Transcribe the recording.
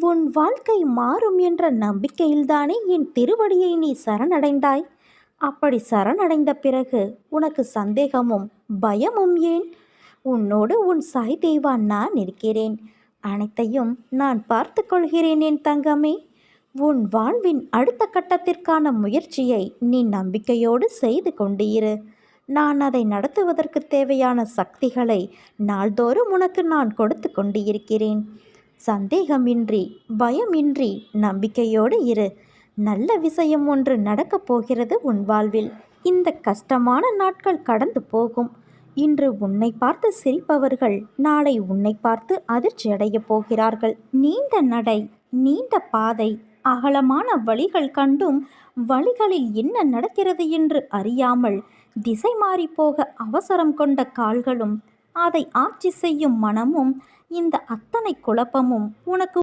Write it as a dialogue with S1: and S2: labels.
S1: உன் வாழ்க்கை மாறும் என்ற நம்பிக்கையில்தானே என் திருவடியை நீ சரணடைந்தாய். அப்படி சரணடைந்த பிறகு உனக்கு சந்தேகமும் பயமும் ஏன்? உன்னோடு உன் சாய் தேவா நான் இருக்கிறேன். அனைத்தையும் நான் பார்த்து கொள்கிறேன் என் தங்கமே. உன் வாழ்வின் அடுத்த கட்டத்திற்கான முயற்சியை நீ நம்பிக்கையோடு செய்து கொண்டு இரு. நான் அதை நடத்துவதற்கு தேவையான சக்திகளை நாள்தோறும் உனக்கு நான் கொடுத்து கொண்டு இருக்கிறேன். சந்தேகமின்றி பயமின்றி நம்பிக்கையோடு இரு. நல்ல விஷயம் ஒன்று நடக்கப் போகிறது உன் வாழ்வில். இந்த கஷ்டமான நாட்கள் கடந்து போகும். இன்று உன்னை பார்த்து சிரிப்பவர்கள் நாளை உன்னை பார்த்து அதிர்ச்சி அடையப் போகிறார்கள். நீண்ட நடை, நீண்ட பாதை, அகலமான வழிகள் கண்டும் வழிகளில் என்ன நடக்கிறது என்று அறியாமல் திசை மாறி போக அவசரம் கொண்ட கால்களும் அதை ஆட்சி செய்யும் மனமும், இந்த அத்தனை குழப்பமும் உனக்கு